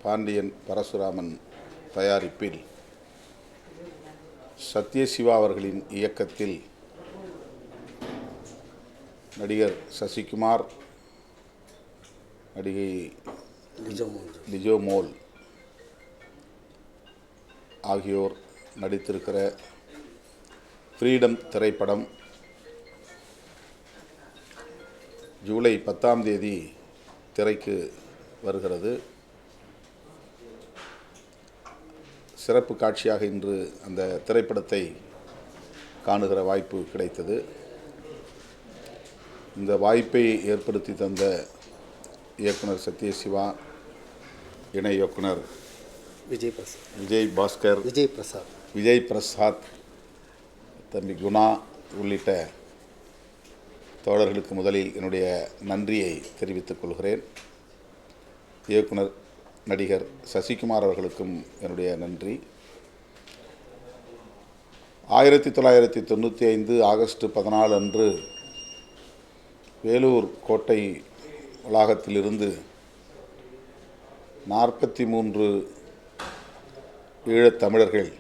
பாண்டியன் பரசுராமன் தயாரிப்பில் சத்யசிவா அவர்களின் இயக்கத்தில் நடிகர் சசிகுமார், நடிகை லிஜோ மோல் ஆகியோர் நடித்திருக்கிற ஃப்ரீடம் திரைப்படம் ஜூலை 10ஆம் தேதி திரைக்கு வருகிறது. சிறப்பு காட்சியாக இன்று அந்த திரைப்படத்தை காணுகிற வாய்ப்பு கிடைத்தது. இந்த வாய்ப்பை ஏற்படுத்தி தந்த இயக்குனர் சத்யசிவா, இணை இயக்குனர் விஜய் பிரசாத், தம்பி குணா உள்ளிட்ட தோழர்களுக்கு முதலில் என்னுடைய நன்றியை தெரிவித்துக் கொள்கிறேன். இயக்குனர் நடிகர் சசிகுமார் அவர்களுக்கும் என்னுடைய நன்றி. 1995 ஆகஸ்ட் 14 அன்று வேலூர் கோட்டை வளாகத்திலிருந்து 43 ஈழத்தமிழர்கள்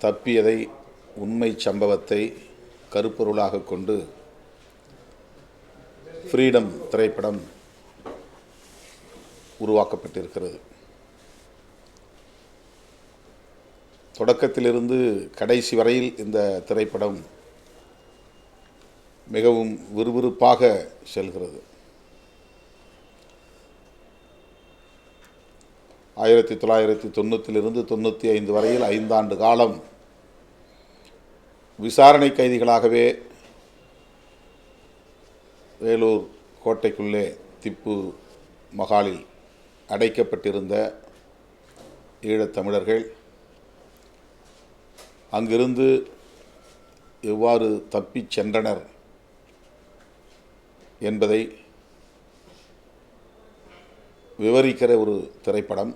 தப்பியதை, உண்மை சம்பவத்தை கருப்பொருளாக கொண்டு ஃப்ரீடம் திரைப்படம் உருவாக்கப்பட்டிருக்கிறது. தொடக்கத்திலிருந்து கடைசி வரையில் இந்த திரைப்படம் மிகவும் விறுவிறுப்பாக செல்கிறது. 1990 95 வரையில் 5 ஆண்டு காலம் விசாரணை கைதிகளாகவே வேலூர் கோட்டைக்குள்ளே திப்பு மகாலில் அடைக்கப்பட்டிருந்த ஈழத்தமிழர்கள் அங்கிருந்து எவ்வாறு தப்பிச் சென்றனர் என்பதை விவரிக்கிற ஒரு திரைப்படம்.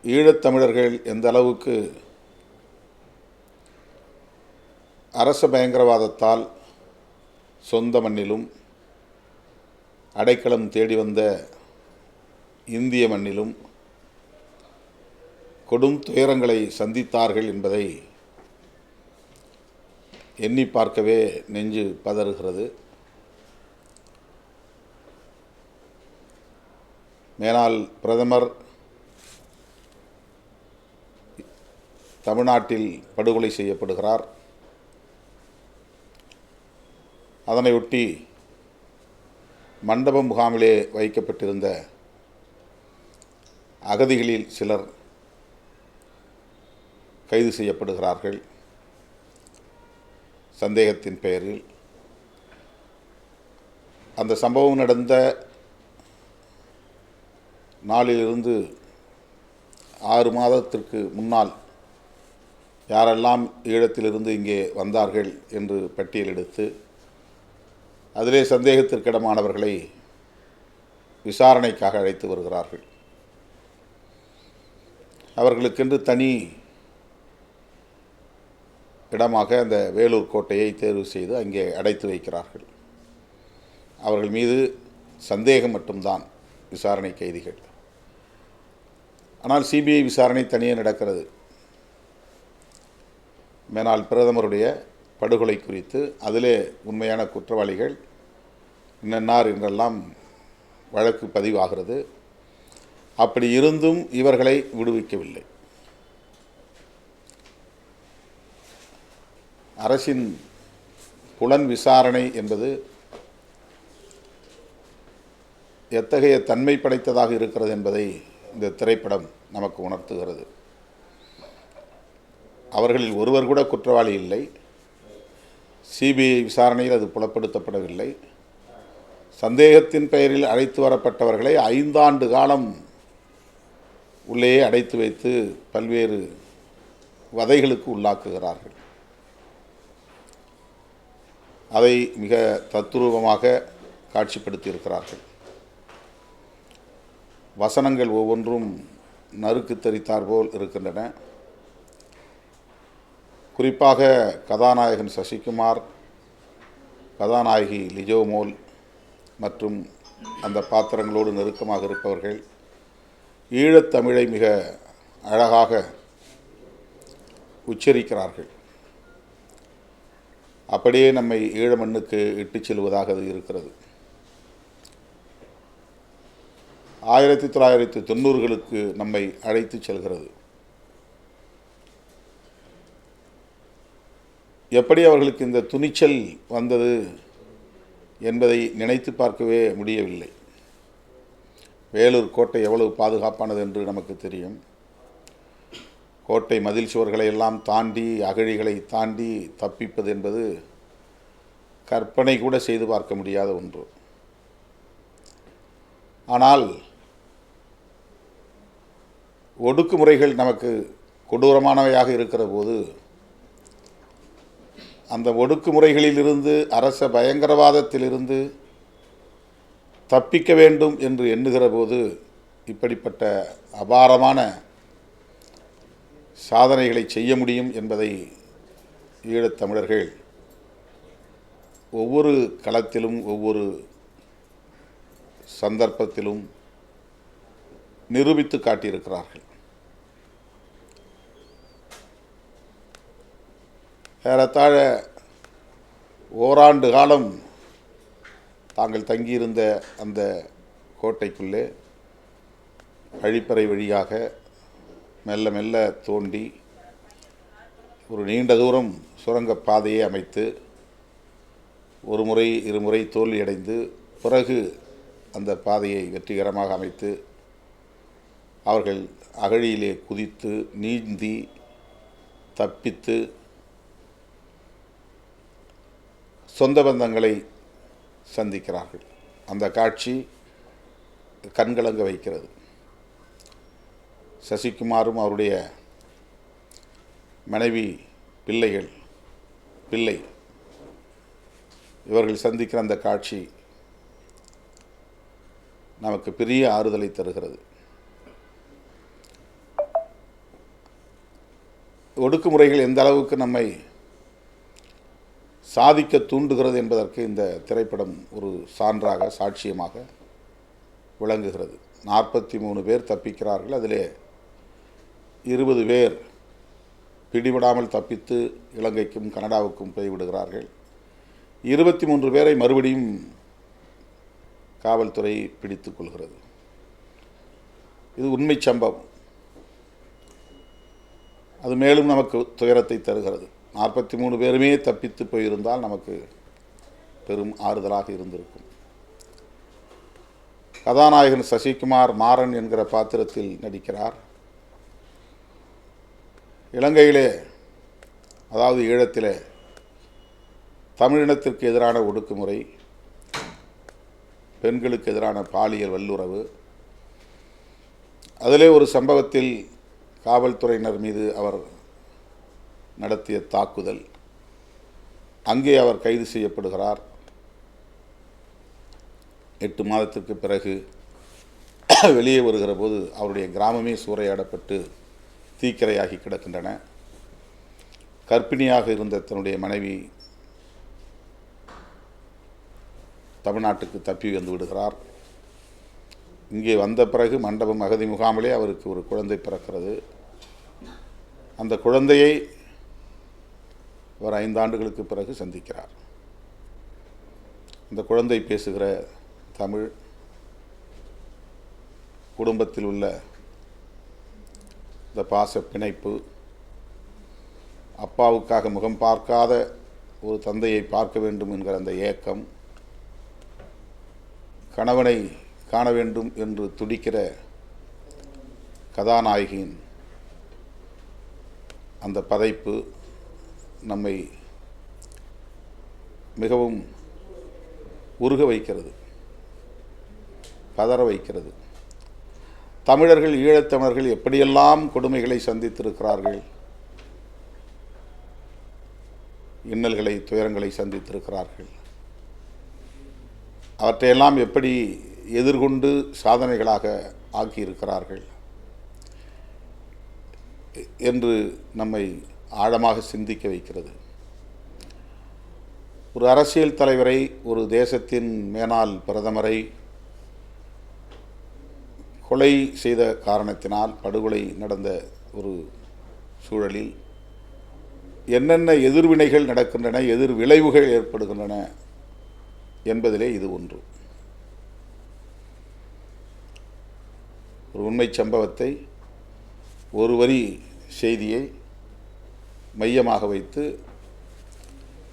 ஈழத்தமிழர்கள் எந்த அளவுக்கு அரச பயங்கரவாதத்தால் சொந்த மண்ணிலும் அடைக்கலம் தேடி வந்த இந்திய மண்ணிலும் கொடும் துயரங்களை சந்தித்தார்கள் என்பதை எண்ணி பார்க்கவே நெஞ்சு பதறுகிறது. மேலாள் பிரதமர் தமிழ்நாட்டில் படுகொலை செய்யப்படுகிறார். அதனையொட்டி மண்டபம் முகாமிலே வைக்கப்பட்டிருந்த அகதிகளில் சிலர் கைது செய்யப்படுகிறார்கள் சந்தேகத்தின் பெயரில். அந்த சம்பவம் நடந்த நாளிலிருந்து 6 மாதத்திற்கு முன்னால் யாரெல்லாம் ஈழத்திலிருந்து இங்கே வந்தார்கள் என்று பட்டியலெடுத்து அதிலே சந்தேகத்திற்கிடமானவர்களை விசாரணைக்காக அழைத்து வருகிறார்கள். அவர்களுக்கென்று தனி இடமாக அந்த வேலூர் கோட்டையை தேர்வு செய்து அங்கே அடைத்து வைக்கிறார்கள். அவர்கள் மீது சந்தேகம் மட்டும்தான், விசாரணை கைதிகள். ஆனால் சிபிஐ விசாரணை தனியே நடக்கிறது. மேலாள் பிரதமருடைய படுகொலை குறித்து அதிலே உண்மையான குற்றவாளிகள் இன்னன்னார் என்றெல்லாம் வழக்கு பதிவாகிறது. அப்படி இருந்தும் இவர்களை விடுவிக்கவில்லை. அரசின் புலன் விசாரணை என்பது எத்தகைய தன்மை படைத்ததாக இருக்கிறது என்பதை இந்த திரைப்படம் நமக்கு உணர்த்துகிறது. அவர்களில் ஒருவர் கூட குற்றவாளி இல்லை. சிபிஐ விசாரணையில் அது புலப்படுத்தப்படவில்லை. சந்தேகத்தின் பெயரில் அழைத்து வரப்பட்டவர்களை 5 ஆண்டு காலம் உள்ளேயே அடைத்து வைத்து பல்வேறு வதைகளுக்கு உள்ளாக்குகிறார்கள். அதை மிக தத்துரூபமாக காட்சிப்படுத்தியிருக்கிறார்கள். வசனங்கள் ஒவ்வொன்றும் நறுக்கு தரித்தார் போல் இருக்கின்றன. குறிப்பாக கதாநாயகன் சசிகுமார், கதாநாயகி லிஜோ மோல் மற்றும் அந்த பாத்திரங்களோடு நெருக்கமாக இருப்பவர்கள் ஈழத்தமிழை மிக அழகாக உச்சரிக்கிறார்கள். அப்படியே நம்மை ஈழ மண்ணுக்கு இட்டுச் செல்வதாக அது இருக்கிறது. 1990களுக்கு நம்மை அழைத்து செல்கிறது. எப்படி அவர்களுக்கு இந்த துணிச்சல் வந்தது என்பதை நினைத்து பார்க்கவே முடியவில்லை. வேலூர் கோட்டை எவ்வளவு பாதுகாப்பானது என்று நமக்கு தெரியும். கோட்டை மதில் சுவர்களை எல்லாம் தாண்டி, அகழிகளை தாண்டி தப்பிப்பது என்பது கற்பனை கூட செய்து பார்க்க முடியாத ஒன்று. ஆனால் ஒடுக்குமுறைகள் நமக்கு கொடூரமானவையாக இருக்கிற போது, அந்த ஒடுக்குமுறைகளிலிருந்து, அரச பயங்கரவாதத்திலிருந்து தப்பிக்க வேண்டும் என்று எண்ணுகிற போது இப்படிப்பட்ட அபாரமான சாதனைகளை செய்ய முடியும் என்பதை ஈழத்தமிழர்கள் ஒவ்வொரு களத்திலும், ஒவ்வொரு சந்தர்ப்பத்திலும் நிரூபித்து காட்டியிருக்கிறார்கள். ஏறத்தாழ ஓராண்டு காலம் தாங்கள் தங்கியிருந்த அந்த கோட்டைக்குள்ளே கழிப்பறை வழியாக மெல்ல மெல்ல தோண்டி ஒரு நீண்ட தூரம் சுரங்கப் பாதையை அமைத்து, ஒரு முறை இருமுறை தோல்வியடைந்து பிறகு அந்த பாதையை வெற்றிகரமாக அமைத்து அவர்கள் அகழியிலே குதித்து நீந்தி தப்பித்து சொந்த பந்தங்களை சந்திக்கிறார்கள். அந்த காட்சி கண்கலங்க வைக்கிறது. சசிகுமாரும் அவருடைய மனைவி பிள்ளை இவர்கள் சந்திக்கிற அந்த காட்சி நமக்கு பெரிய ஆறுதலை தருகிறது. ஒடுக்குமுறைகள் எந்த அளவுக்கு நம்மை சாதிக்க தூண்டுகிறது என்பதற்கு இந்த திரைப்படம் ஒரு சான்றாக, சாட்சியமாக விளங்குகிறது. 43 பேர் தப்பிக்கிறார்கள். அதிலே 20 பேர் பிடிபடாமல் தப்பித்து இலங்கைக்கும் கனடாவுக்கும் போய்விடுகிறார்கள். 23 பேரை மறுபடியும் காவல்துறை பிடித்துக் கொள்கிறது. இது உண்மை சம்பவம். அது மேலும் நமக்கு துயரத்தை தருகிறது. 43 பேருமே தப்பித்து போயிருந்தால் நமக்கு பெரும் ஆறுதலாக இருந்திருக்கும். கதாநாயகன் சசிகுமார் மாறன் என்கிற பாத்திரத்தில் நடிக்கிறார். இலங்கையிலே, அதாவது ஈழத்திலே, தமிழினத்திற்கு எதிரான ஒடுக்குமுறை, பெண்களுக்கு எதிரான பாலியல் வல்லுறவு, அதிலே ஒரு சம்பவத்தில் காவல்துறையினர் மீது அவர் நடத்திய தாக்குதல், அங்கே அவர் கைது செய்யப்படுகிறார். 8 மாதத்திற்கு பிறகு வெளியே வருகிற போது அவருடைய கிராமமே சூறையாடப்பட்டு தீக்கிரையாகி கிடக்கின்றன. கர்ப்பிணியாக இருந்த தன்னுடைய மனைவி தமிழ்நாட்டுக்கு தப்பி வந்து விடுகிறார். இங்கே வந்த பிறகு மண்டபம் அகதி முகாமிலே அவருக்கு ஒரு குழந்தை பிறக்கிறது. அந்த குழந்தையை அவர் 5 ஆண்டுகளுக்கு பிறகு சந்திக்கிறார். அந்த குழந்தை பேசுகிற தமிழ், குடும்பத்தில் உள்ள இந்த பாச பிணைப்பு, அப்பாவுக்காக முகம் பார்க்காத ஒரு தந்தையை பார்க்க வேண்டும் என்கிற அந்த ஏக்கம், கணவனை காண வேண்டும் என்று துடிக்கிற கதாநாயகியின் அந்த பதைப்பு நம்மை மிகவும் உருக வைக்கிறது, பதற வைக்கிறது. தமிழர்கள், ஈழத்தமிழர்கள் எப்படியெல்லாம் கொடுமைகளை சந்தித்திருக்கிறார்கள், இன்னல்களை, துயரங்களை சந்தித்திருக்கிறார்கள். அவற்றையெல்லாம் எப்படி எதிர்கொண்டு சாதனைகளாக ஆக்கியிருக்கிறார்கள் என்று நம்மை ஆழமாக சிந்திக்க வைக்கிறது. ஒரு அரசியல் தலைவரை, ஒரு தேசத்தின் மேனாள் பிரதமரை கொலை செய்த காரணத்தினால் படுகொலை நடந்த ஒரு சூழலில் என்னென்ன எதிர்வினைகள் நடக்கின்றன, எதிர் விளைவுகள் ஏற்படுகின்றன என்பதிலே இது ஒன்று. ஒரு உண்மை சம்பவத்தை, ஒரு வரி செய்தியை மையமாக வைத்து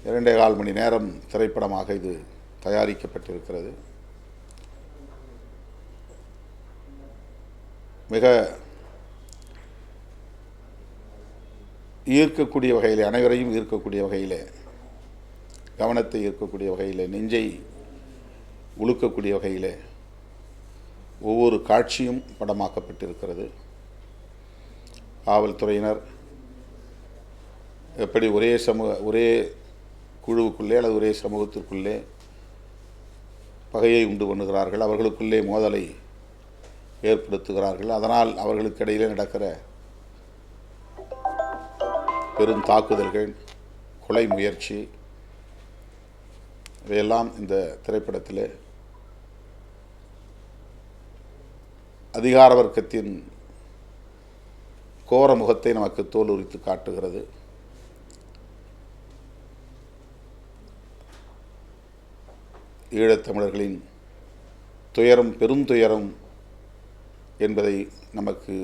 2.25 மணி நேரம் திரைப்படமாக இது தயாரிக்கப்பட்டிருக்கிறது. மிக ஈர்க்கக்கூடிய வகையில், அனைவரையும் ஈர்க்கக்கூடிய வகையில், கவனத்தை ஈர்க்கக்கூடிய வகையில், நெஞ்சை உழுக்கக்கூடிய வகையில் ஒவ்வொரு காட்சியும் படமாக்கப்பட்டிருக்கிறது. காவல்துறையினர் எப்படி ஒரே குழுவுக்குள்ளே அல்லது ஒரே சமூகத்திற்குள்ளே பகையை உண்டு பண்ணுகிறார்கள், அவர்களுக்குள்ளே மோதலை ஏற்படுத்துகிறார்கள், அதனால் அவர்களுக்கு இடையிலே நடக்கிற பெரும் தாக்குதல்கள், கொலை முயற்சி, இவையெல்லாம் இந்த திரைப்படத்தில் அதிகார வர்க்கத்தின் கோர முகத்தை நமக்கு தோல் உரித்து காட்டுகிறது. ஈழத்தமிழர்களின் துயரம் பெரும் துயரம் என்பதை நமக்கு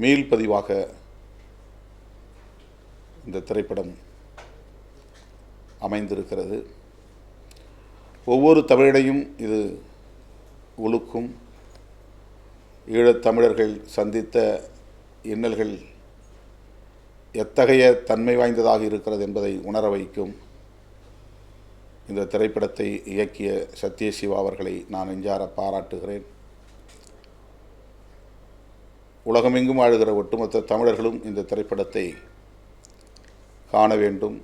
மீள்பதிவாக இந்த திரைப்படம் அமைந்திருக்கிறது. ஒவ்வொரு தமிழனையும் இது உழுக்கும். ஈழத்தமிழர்கள் சந்தித்த இன்னல்கள் எத்தகைய தன்மை வாய்ந்ததாக இருக்கிறது என்பதை உணர வைக்கும். இந்த திரைப்படத்தை இயக்கிய சத்யசிவா அவர்களை நான் நெஞ்சார பாராட்டுகிறேன். உலகமெங்கும் வாழுகிற ஒட்டுமொத்த தமிழர்களும் இந்த திரைப்படத்தை காண வேண்டும்.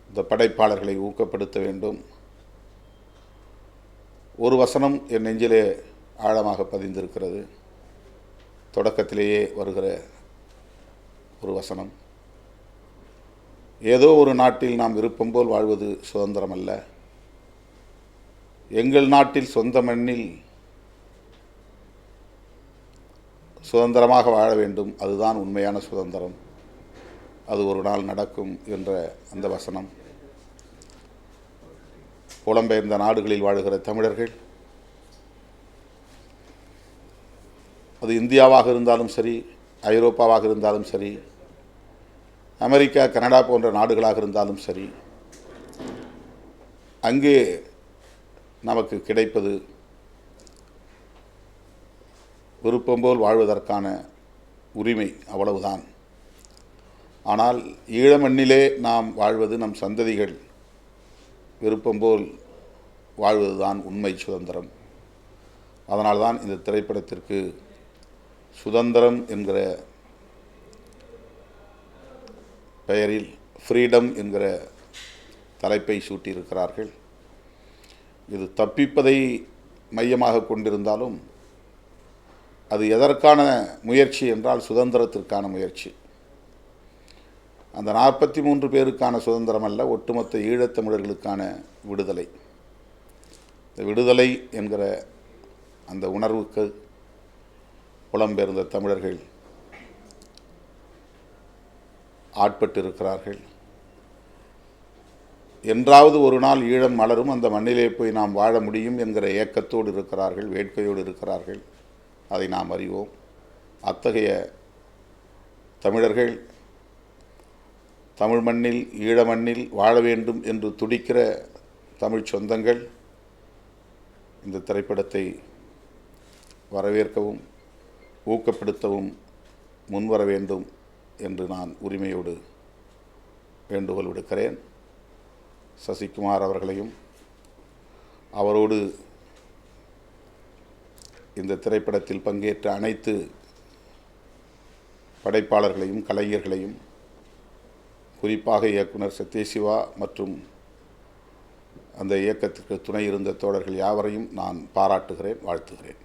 இந்த படைப்பாளர்களை ஊக்கப்படுத்த வேண்டும். ஒரு வசனம் என் நெஞ்சிலே ஆழமாக பதிந்திருக்கிறது. தொடக்கத்திலேயே வருகிற ஒரு வசனம், ஏதோ ஒரு நாட்டில் நாம் விருப்பம் போல் வாழ்வது சுதந்திரம் அல்ல, எங்கள் நாட்டில் சொந்த மண்ணில் சுதந்திரமாக வாழ வேண்டும், அதுதான் உண்மையான சுதந்திரம், அது ஒரு நாள் நடக்கும் என்ற அந்த வசனம் புலம்பெயர்ந்த நாடுகளில் வாழுகிற தமிழர்கள், அது இந்தியாவாக இருந்தாலும் சரி, ஐரோப்பாவாக இருந்தாலும் சரி, அமெரிக்கா, கனடா போன்ற நாடுகளாக இருந்தாலும் சரி, அங்கே நமக்கு கிடைப்பது விருப்பம்போல் வாழ்வதற்கான உரிமை, அவ்வளவுதான். ஆனால் ஈழ மண்ணிலே நாம் வாழ்வது, நம் சந்ததிகள் விருப்பம்போல் வாழ்வதுதான் உண்மை சுதந்திரம். அதனால்தான் இந்த திரைப்படத்திற்கு சுதந்திரம் என்கிற பெயரில் ஃப்ரீடம் என்கிற தலைப்பை சூட்டியிருக்கிறார்கள். இது தப்பிப்பதை மையமாக கொண்டிருந்தாலும் அது எதற்கான முயற்சி என்றால் சுதந்திரத்திற்கான முயற்சி. அந்த 43 பேருக்கான சுதந்திரம் அல்ல, ஒட்டுமொத்த ஈழத்தமிழர்களுக்கான விடுதலை. இந்த விடுதலை என்கிற அந்த உணர்வுக்கு புலம்பெயர்ந்த தமிழர்கள் ஆட்பட்டிருக்கிறார்கள். என்றாவது ஒரு நாள் ஈழம் மலரும், அந்த மண்ணிலே போய் நாம் வாழ முடியும் என்கிற ஏக்கத்தோடு இருக்கிறார்கள், வேட்கையோடு இருக்கிறார்கள். அதை நாம் அறிவோம். அத்தகைய தமிழர்கள் தமிழ் மண்ணில், ஈழ மண்ணில் வாழ வேண்டும் என்று துடிக்கிற தமிழ் சொந்தங்கள் இந்த திரைப்படத்தை வரவேற்கவும் ஊக்கப்படுத்தவும் முன்வர வேண்டும் என்று நான் உரிமையோடு வேண்டுகோள் விடுக்கிறேன். சசிகுமார் அவர்களையும் அவரோடு இந்த திரைப்படத்தில் பங்கேற்ற அனைத்து படைப்பாளர்களையும் கலைஞர்களையும், குறிப்பாக இயக்குனர் சத்யசிவா மற்றும் அந்த இயக்கத்திற்கு துணை இருந்த தோழர்கள் யாவரையும் நான் பாராட்டுகிறேன், வாழ்த்துகிறேன்.